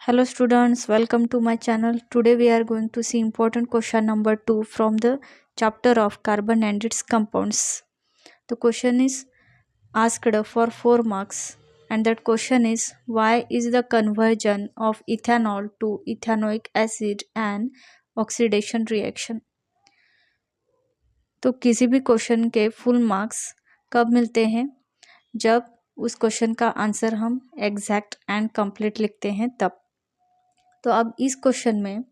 Hello students, welcome to my channel. Today we are going to see important question number 2 from the chapter of carbon and its compounds. The question is asked for 4 marks and that question is why is the conversion of ethanol to ethanoic acid an oxidation reaction? तो किसी भी question के full marks कब मिलते हैं? जब उस question का आंसर हम एग्जैक्ट एंड कंप्लीट लिखते हैं तब। तो अब इस क्वेश्चन में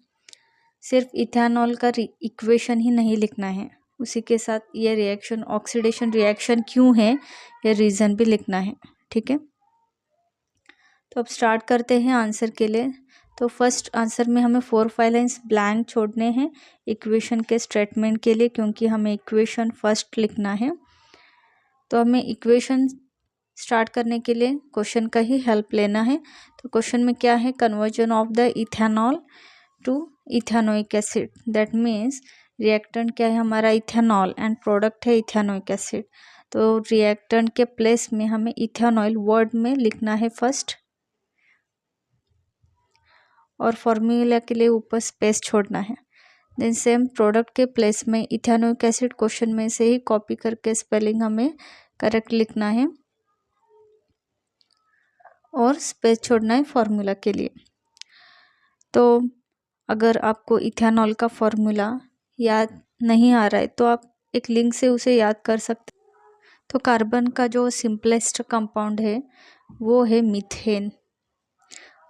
सिर्फ इथेनॉल का इक्वेशन ही नहीं लिखना है, उसी के साथ ये रिएक्शन ऑक्सीडेशन रिएक्शन क्यों है ये रीज़न भी लिखना है। ठीक है, तो अब स्टार्ट करते हैं आंसर के लिए। तो फर्स्ट आंसर में हमें 4-5 लाइन्स ब्लैंक छोड़ने हैं इक्वेशन के स्टेटमेंट के लिए, क्योंकि हमें इक्वेशन फर्स्ट लिखना है। तो हमें इक्वेशन स्टार्ट करने के लिए क्वेश्चन का ही हेल्प लेना है। तो क्वेश्चन में क्या है? Conversion of the ethanol to ethanoic acid, that means reactant क्या है हमारा? इथेनॉल एंड प्रोडक्ट है इथेनोइक एसिड। तो रिएक्टेंट के प्लेस में हमें इथेनॉल वर्ड में लिखना है फर्स्ट, और फॉर्मूला के लिए ऊपर स्पेस छोड़ना है। देन सेम प्रोडक्ट के प्लेस में इथेनोइक एसिड क्वेश्चन में से ही कॉपी करके स्पेलिंग हमें करेक्ट लिखना है और स्पेस छोड़ना है फॉर्मूला के लिए। तो अगर आपको इथेनॉल का फॉर्मूला याद नहीं आ रहा है तो आप एक लिंक से उसे याद कर सकते। तो कार्बन का जो सिंपलेस्ट कंपाउंड है वो है मीथेन,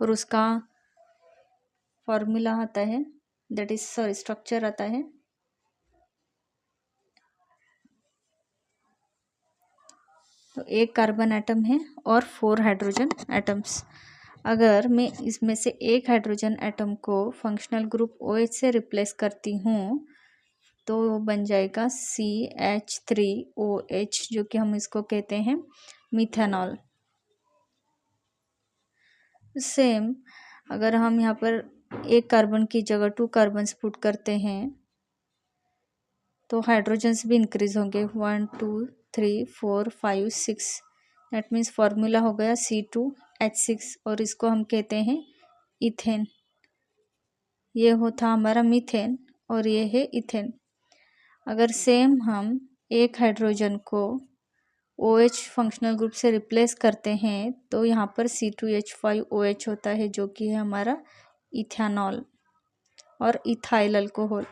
और उसका फॉर्मूला आता है दैट इज स्ट्रक्चर आता है तो एक कार्बन एटम है और 4 हाइड्रोजन एटम्स। अगर मैं इसमें से एक हाइड्रोजन एटम को फंक्शनल ग्रुप OH से रिप्लेस करती हूँ तो वो बन जाएगा CH3OH, जो कि हम इसको कहते हैं मिथेनॉल। सेम अगर हम यहाँ पर एक कार्बन की जगह 2 कार्बन्स पुट करते हैं तो हाइड्रोजन्स भी इंक्रीज होंगे 1 2 3 4 5 6, दैट मीन्स फॉर्मूला हो गया C2H6, और इसको हम कहते हैं इथेन। ये होता हमारा मीथेन और ये है इथेन। अगर सेम हम एक हाइड्रोजन को OH फंक्शनल ग्रुप से रिप्लेस करते हैं तो यहाँ पर C2H5OH होता है, जो कि है हमारा इथेनॉल और इथाइल अल्कोहल।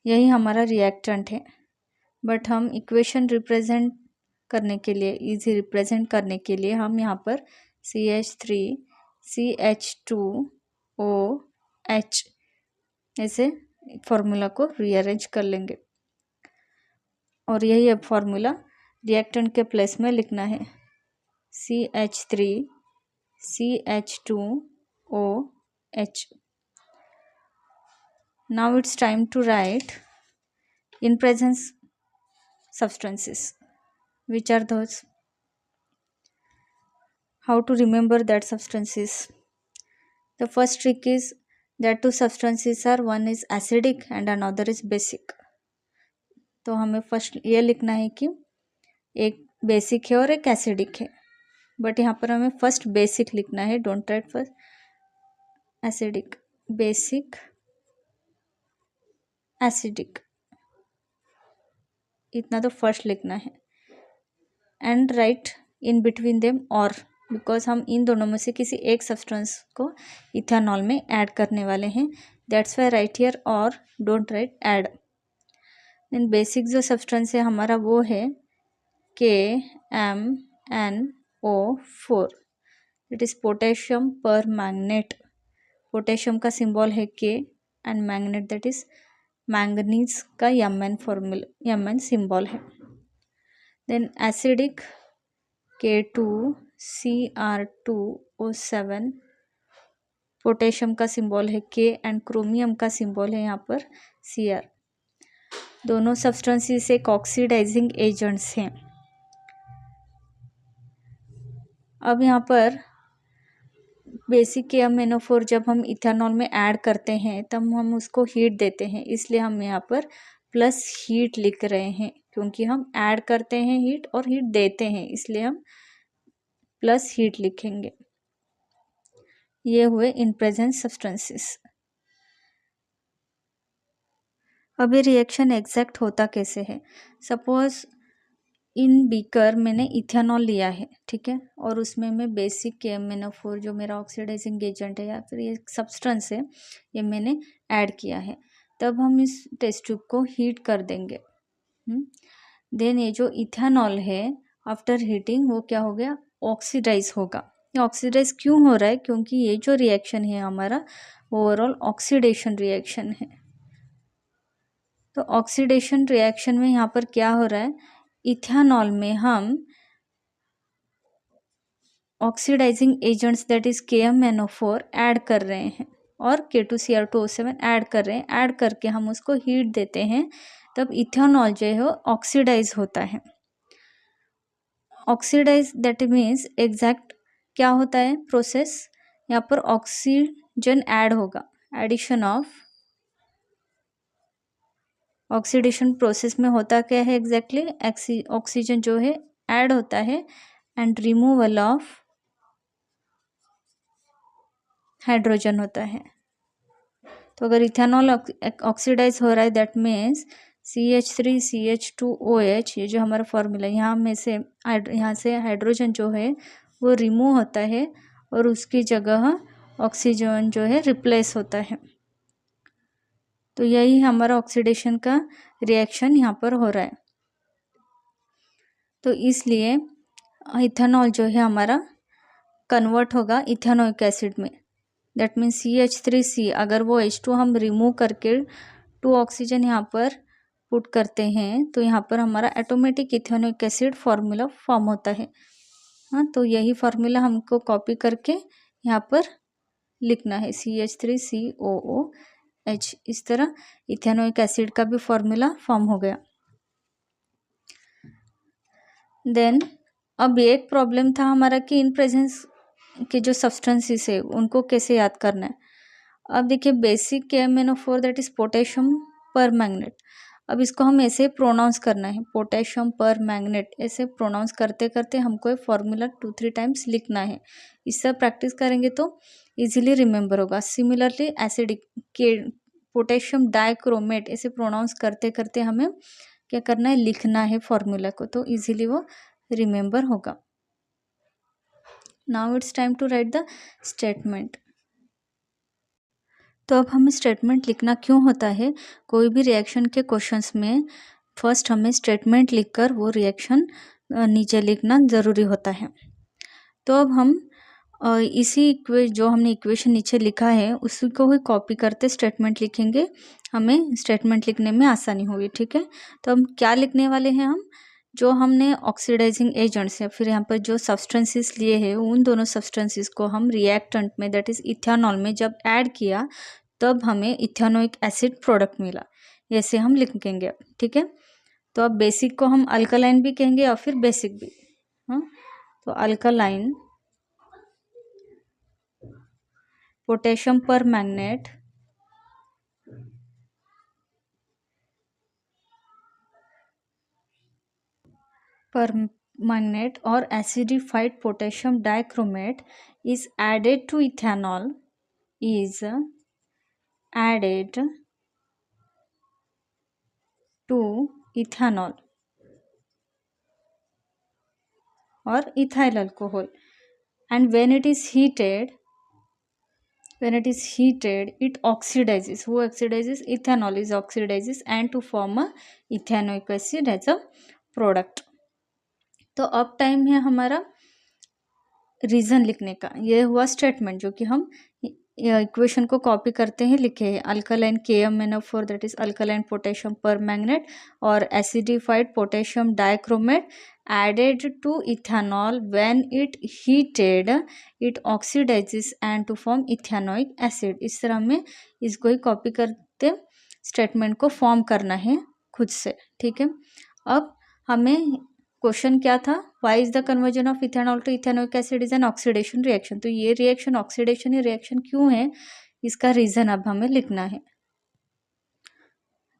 यही हमारा रिएक्टेंट है। बट हम इक्वेशन रिप्रेजेंट करने के लिए, इजी रिप्रेजेंट करने के लिए हम यहाँ पर CH3CH2OH ऐसे फॉर्मूला को रीअरेंज कर लेंगे, और यही अब फॉर्मूला रिएक्टेंट के प्लेस में लिखना है CH3CH2OH। Now it's time to write in presence substances. Which are those? How to remember that substances? The first trick is that 2 substances are, one is acidic and another is basic. तो हमें first ये लिखना है कि एक basic है और एक एसिडिक है, बट यहाँ पर हमें फर्स्ट बेसिक लिखना है, don't write first acidic. Basic acidic इतना तो फर्स्ट लिखना है, and right in between them और, बिकॉज हम इन दोनों में से किसी एक सब्सटेंस को इथेनॉल में ऐड करने वाले हैं, दैट्स वाई राइट हियर और, don't write add. Then basic जो सब्सटेंस है हमारा वो है KMnO4, it is potassium permanganate. Potassium का सिंबल है K and magnet that is manganese का Mn फॉर्मूला, Mn सिंबल है। देन एसिडिक K2Cr2O7, पोटेशियम का सिंबल है K एंड क्रोमियम का सिंबल है यहाँ पर Cr। दोनों सब्सटेंसेस एक ऑक्सीडाइजिंग एजेंट्स हैं। अब यहाँ पर बेसिक KMnO4 जब हम इथेनॉल में ऐड करते हैं तब हम उसको हीट देते हैं, इसलिए हम यहाँ पर प्लस हीट लिख रहे हैं, क्योंकि हम ऐड करते हैं हीट और हीट देते हैं, इसलिए हम प्लस हीट लिखेंगे। ये हुए इन प्रेजेंस सब्सटेंसेस। अब ये रिएक्शन एग्जैक्ट होता कैसे है। सपोज इन बीकर मैंने इथेनॉल लिया है, ठीक है, और उसमें मैं बेसिक KMnO4 जो मेरा ऑक्सीडाइजिंग एजेंट है या फिर ये सब्सटेंस है, ये मैंने ऐड किया है। तब हम इस टेस्ट ट्यूब को हीट कर देंगे। देन ये जो इथेनॉल है आफ्टर हीटिंग वो क्या हो गया, ऑक्सीडाइज होगा। ये ऑक्सीडाइज क्यों हो रहा है, क्योंकि ये जो रिएक्शन है हमारा ओवरऑल ऑक्सीडेशन रिएक्शन है। तो ऑक्सीडेशन रिएक्शन में यहाँ पर क्या हो रहा है, इथेनॉल में हम oxidising agents that is KMnO4 add कर रहे हैं और K2Cr2O7 ऐड कर रहे हैं। ऐड करके हम उसको हीट देते हैं, तब इथेनॉल जो है ऑक्सीडाइज होता है। ऑक्सीडाइज दैट मीन्स एग्जैक्ट क्या होता है प्रोसेस, यहाँ पर ऑक्सीजन ऐड होगा। एडिशन ऑफ ऑक्सीडेशन प्रोसेस में होता क्या है एग्जैक्टली, ऑक्सीजन जो है ऐड होता है एंड रिमूवल ऑफ हाइड्रोजन होता है। तो अगर इथेनॉल ऑक्सीडाइज हो रहा है दैट मीन्स CH3CH2OH, ये जो हमारा फॉर्मूला यहाँ में से यहाँ से हाइड्रोजन जो है वो रिमूव होता है और उसकी जगह ऑक्सीजन जो है रिप्लेस होता है। तो यही हमारा ऑक्सीडेशन का रिएक्शन यहाँ पर हो रहा है। तो इसलिए इथेनॉल जो है हमारा कन्वर्ट होगा इथेनोइक एसिड में। दैट मीन्स CH3C, अगर वो H2 हम रिमूव करके 2 ऑक्सीजन यहाँ पर पुट करते हैं तो यहाँ पर हमारा automatic ethanoic acid formula form होता है। हाँ, तो यही फार्मूला हमको कॉपी करके यहाँ पर लिखना है CH3COOH। इस तरह इथेनोइक एसिड का भी फॉर्मूला फॉर्म हो गया। देन अब एक प्रॉब्लम था हमारा कि इन प्रेजेंस के जो सब्सटेंसेस है उनको कैसे याद करना है। अब देखिए basic KMnO4 that is potassium पर मैग्नेट। अब इसको हम ऐसे प्रोनाउंस करना है, पोटेशियम पर मैग्नेट, ऐसे प्रोनाउंस करते करते हमको ये फॉर्मूला 2-3 टाइम्स लिखना है। इससे प्रैक्टिस करेंगे तो इजीली रिमेंबर होगा। सिमिलरली एसिडिक के पोटेशियम डाइक्रोमेट, ऐसे प्रोनाउंस करते करते हमें क्या करना है, लिखना है फॉर्मूला को, तो इजीली वो रिमेंबर होगा। Now it's time to write the statement. तो अब हमें स्टेटमेंट लिखना क्यों होता है, कोई भी रिएक्शन के क्वेश्चंस में फर्स्ट हमें स्टेटमेंट लिखकर वो रिएक्शन नीचे लिखना ज़रूरी होता है। तो अब हम इसी जो हमने इक्वेशन नीचे लिखा है उसी को ही कॉपी करते स्टेटमेंट लिखेंगे, हमें स्टेटमेंट लिखने में आसानी होगी। ठीक है, तो हम क्या लिखने वाले हैं, हम जो हमने ऑक्सीडाइजिंग एजेंट्स या फिर यहाँ पर जो सब्सटेंसेस लिए हैं उन दोनों सब्सटेंसेस को हम रिएक्टेंट में दैट इज इथेनॉल में जब ऐड किया तब हमें इथेनोइक एसिड प्रोडक्ट मिला, ऐसे हम लिखेंगे। ठीक है, तो अब बेसिक को हम अल्कलाइन भी कहेंगे और फिर बेसिक भी। हाँ, तो अल्कलाइन पोटेशियम पर मैग्नेट और acidified potassium dichromate is added to ethanol or ethyl alcohol, and when it is heated it oxidizes. Who oxidizes? Ethanol is oxidizes and to form a ethanoic acid as a product. तो अब time है हमारा reason लिखने का। ये हुआ statement जो कि हम इक्वेशन को कॉपी करते हैं, लिखे हैं alkaline KMnO4 that is alkaline potassium पर मैग्नेट और acidified potassium dichromate added to ethanol, when it heated it oxidizes and to form ethanoic acid। इस तरह में इसको ही कॉपी करते स्टेटमेंट को फॉर्म करना है खुद से। ठीक है, अब हमें क्वेश्चन क्या था, why is the conversion of ethanol to ethanoic acid is an oxidation reaction. तो ये रिएक्शन ऑक्सीडेशन रिएक्शन क्यों है, इसका रीजन अब हमें लिखना है।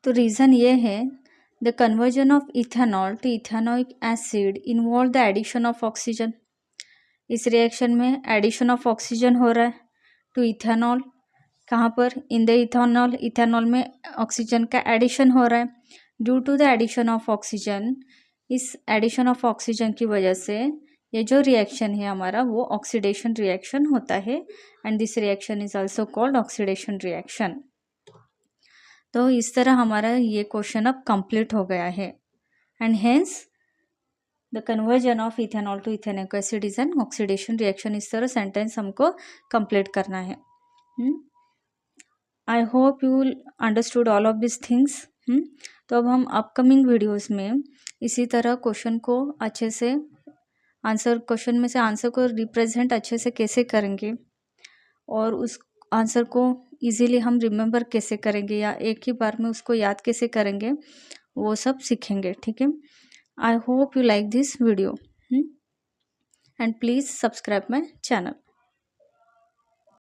तो रीजन ये है, the conversion of ethanol to ethanoic acid involve the addition of oxygen। इस रिएक्शन में एडिशन ऑफ ऑक्सीजन हो रहा है टू इथेनॉल, कहाँ पर, इन द इथेनॉल, इथेनॉल में ऑक्सीजन का एडिशन हो रहा है। Due to the addition of oxygen, इस एडिशन ऑफ ऑक्सीजन की वजह से ये जो रिएक्शन है हमारा वो ऑक्सीडेशन रिएक्शन होता है, and this reaction is also called oxidation reaction. तो इस तरह हमारा ये क्वेश्चन अब कंप्लीट हो गया है, and hence the conversion of ethanol to ethanoic acid is an oxidation reaction. इस तरह सेंटेंस हमको कंप्लीट करना है। I hope you understood all of this things. तो अब हम अपकमिंग वीडियोस में इसी तरह क्वेश्चन को अच्छे से आंसर, क्वेश्चन में से आंसर को रिप्रेजेंट अच्छे से कैसे करेंगे और उस आंसर को इजीली हम रिमेम्बर कैसे करेंगे या एक ही बार में उसको याद कैसे करेंगे, वो सब सीखेंगे। ठीक है, I hope you like this video, and please subscribe my channel.